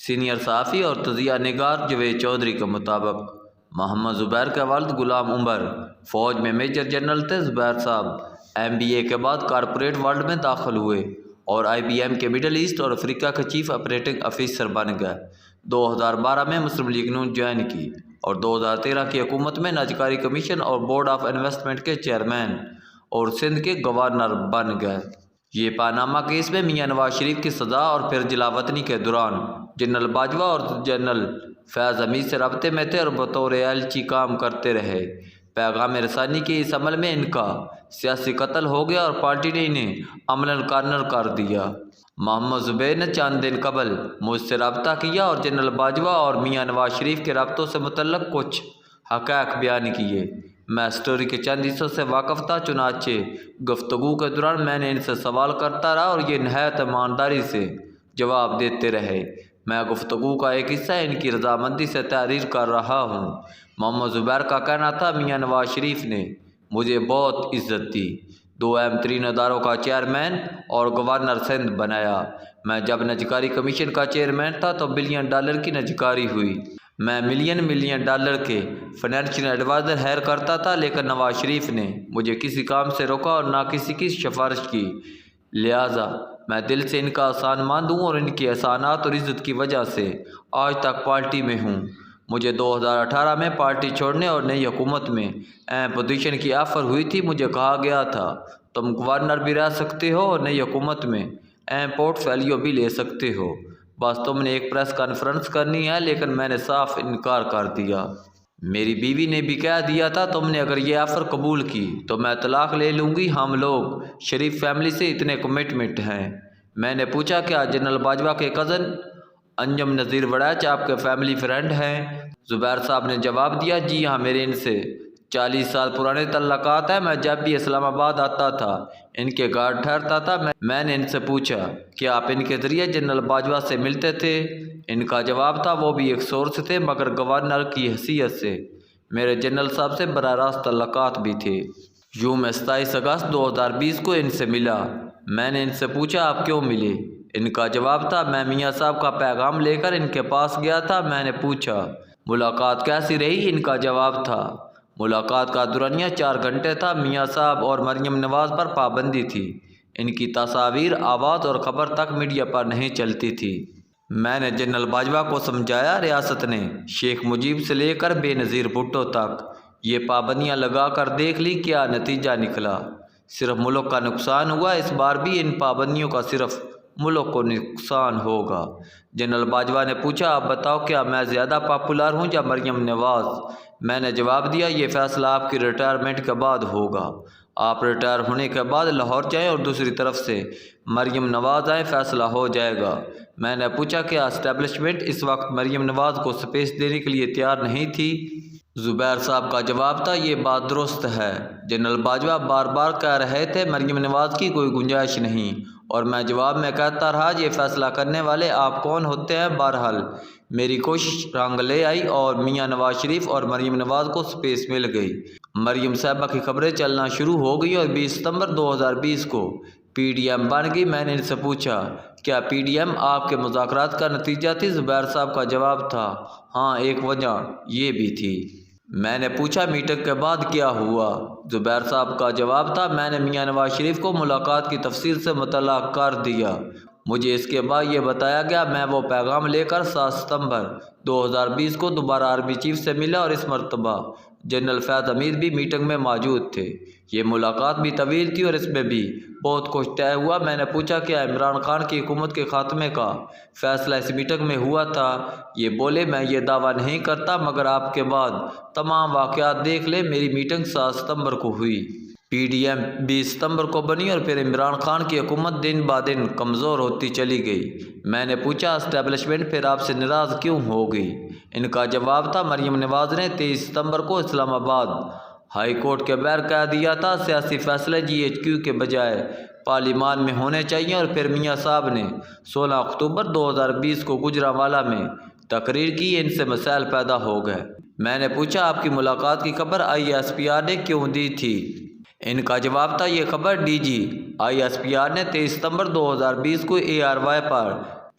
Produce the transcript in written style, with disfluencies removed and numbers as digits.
Senior صحافی اور تجزیہ نگار جاوید چودھری کے مطابق محمد زبیر کے والد غلام عمر فوج میں میجر جنرل تھے۔ زبیر صاحب MBA کے بعد کارپوریٹ ورلڈ میں داخل ہوئے اور IBM کے مڈل ایسٹ اور افریقہ کے چیف آپریٹنگ آفیسر بن گئے۔ 2012 میں مسلم لیگ نون جوائن کی اور 2013 کی حکومت میں ناجکاری کمیشن اور بورڈ آف انویسٹمنٹ کے چیئرمین اور سندھ کے گورنر بن گئے۔ یہ پاناما کیس میں میاں نواز شریف کی سزا اور پھر جلاوطنی کے دوران جنرل باجوہ اور جنرل فیاض حمید سے رابطے میں تھے اور بطور ایلچی کام کرتے رہے۔ پیغام رسانی کے اس عمل میں ان کا سیاسی قتل ہو گیا اور پارٹی نے انہیں عملاً کارنر کر دیا۔ محمد زبیر نے چند دن قبل مجھ سے رابطہ کیا اور جنرل باجوہ اور میاں نواز شریف کے رابطوں سے متعلق کچھ حقائق بیان کیے۔ میں اسٹوری کے چند حصوں سے واقف تھا، چنانچہ گفتگو کے دوران میں نے ان سے سوال کرتا رہا اور یہ نہایت ایمانداری سے جواب دیتے رہے۔ میں گفتگو کا ایک حصہ ان کی رضامندی سے تحریر کر رہا ہوں۔ محمد زبیر کا کہنا تھا، میاں نواز شریف نے مجھے بہت عزت دی، 2 اہم ترین اداروں کا چیئرمین اور گورنر سندھ بنایا۔ میں جب نجکاری کمیشن کا چیئرمین تھا تو $1 بلین کی نجکاری ہوئی۔ میں ملین ڈالر کے فائنینشیل ایڈوائزر ہائر کرتا تھا، لیکن نواز شریف نے مجھے کسی کام سے روکا اور نہ کسی کی سفارش کی، لہٰذا میں دل سے ان کا احسان مند ہوں اور ان کے احسانات اور عزت کی وجہ سے آج تک پارٹی میں ہوں۔ مجھے 2018 میں پارٹی چھوڑنے اور نئی حکومت میں اہم پوزیشن کی آفر ہوئی تھی۔ مجھے کہا گیا تھا تم گورنر بھی رہ سکتے ہو اور نئی حکومت میں اہم پورٹ فولیو بھی لے سکتے ہو، بس تم نے ایک پریس کانفرنس کرنی ہے، لیکن میں نے صاف انکار کر دیا۔ میری بیوی نے بھی کہہ دیا تھا تم نے اگر یہ آفر قبول کی تو میں طلاق لے لوں گی، ہم لوگ شریف فیملی سے اتنے کمٹمنٹ ہیں۔ میں نے پوچھا کیا جنرل باجوہ کے کزن انجم نذیر وڑیچ آپ کے فیملی فرینڈ ہیں؟ زبیر صاحب نے جواب دیا، جی ہاں، میرے ان سے 40 سال پرانے تعلقات ہیں۔ میں جب بھی اسلام آباد آتا تھا ان کے گھر ٹھہرتا تھا۔ میں نے ان سے پوچھا کہ آپ ان کے ذریعے جنرل باجوہ سے ملتے تھے؟ ان کا جواب تھا وہ بھی ایک سورس تھے، مگر گورنر کی حیثیت سے میرے جنرل صاحب سے براہ راست تعلقات بھی تھے۔ یوں میں 27 اگست 2020 کو ان سے ملا۔ میں نے ان سے پوچھا آپ کیوں ملے؟ ان کا جواب تھا میں میاں صاحب کا پیغام لے کر ان کے پاس گیا تھا۔ میں نے پوچھا ملاقات کیسی رہی؟ ان کا جواب تھا ملاقات کا دورانیہ 4 گھنٹے تھا۔ میاں صاحب اور مریم نواز پر پابندی تھی، ان کی تصاویر، آواز اور خبر تک میڈیا پر نہیں چلتی تھی۔ میں نے جنرل باجوہ کو سمجھایا ریاست نے شیخ مجیب سے لے کر بے نظیر بھٹو تک یہ پابندیاں لگا کر دیکھ لی، کیا نتیجہ نکلا؟ صرف ملک کا نقصان ہوا۔ اس بار بھی ان پابندیوں کا صرف ملک کو نقصان ہوگا۔ جنرل باجوہ نے پوچھا آپ بتاؤ کیا میں زیادہ پاپولر ہوں یا مریم نواز؟ میں نے جواب دیا یہ فیصلہ آپ کی ریٹائرمنٹ کے بعد ہوگا۔ آپ ریٹائر ہونے کے بعد لاہور جائیں اور دوسری طرف سے مریم نواز آئیں، فیصلہ ہو جائے گا۔ میں نے پوچھا کیا اسٹیبلشمنٹ اس وقت مریم نواز کو سپیس دینے کے لیے تیار نہیں تھی؟ زبیر صاحب کا جواب تھا یہ بات درست ہے۔ جنرل باجوہ بار بار کہہ رہے تھے مریم نواز کی کوئی گنجائش نہیں، اور میں جواب میں کہتا رہا یہ فیصلہ کرنے والے آپ کون ہوتے ہیں؟ بہرحال میری کوشش رنگ لے آئی اور میاں نواز شریف اور مریم نواز کو سپیس مل گئی۔ مریم صاحبہ کی خبریں چلنا شروع ہو گئی اور 20 ستمبر 2020 کو PDM بن گئی۔ میں نے ان سے پوچھا کیا PDM آپ کے مذاکرات کا نتیجہ تھی؟ زبیر صاحب کا جواب تھا ہاں، ایک وجہ یہ بھی تھی۔ میں نے پوچھا میٹنگ کے بعد کیا ہوا؟ زبیر صاحب کا جواب تھا میں نے میاں نواز شریف کو ملاقات کی تفصیل سے مطلع کر دیا۔ مجھے اس کے بعد یہ بتایا گیا میں وہ پیغام لے کر 7 ستمبر 2020 کو دوبارہ آرمی چیف سے ملا اور اس مرتبہ جنرل فیاض حمید بھی میٹنگ میں موجود تھے۔ یہ ملاقات بھی طویل تھی اور اس میں بھی بہت کچھ طے ہوا۔ میں نے پوچھا کیا عمران خان کی حکومت کے خاتمے کا فیصلہ اس میٹنگ میں ہوا تھا؟ یہ بولے میں یہ دعویٰ نہیں کرتا، مگر آپ کے بعد تمام واقعات دیکھ لیں۔ میری میٹنگ 7 ستمبر کو ہوئی۔ PDM 20 ستمبر کو بنی اور پھر عمران خان کی حکومت دن بعدن کمزور ہوتی چلی گئی۔ میں نے پوچھا اسٹیبلشمنٹ پھر آپ سے ناراض کیوں ہو گئی؟ ان کا جواب تھا مریم نواز نے 23 ستمبر کو اسلام آباد ہائی کورٹ کے باہر کہہ دیا تھا سیاسی فیصلے GHQ کے بجائے پارلیمان میں ہونے چاہیے، اور پھر میاں صاحب نے 16 اکتوبر 2020 کو گوجرانوالہ میں تقریر کی، ان سے مسائل پیدا ہو گئے۔ میں نے پوچھا آپ کی ملاقات کی خبر ISPR نے کیوں دی تھی؟ ان کا جواب تھا یہ خبر DG ISPR نے 23 ستمبر 2020 کو ARY پر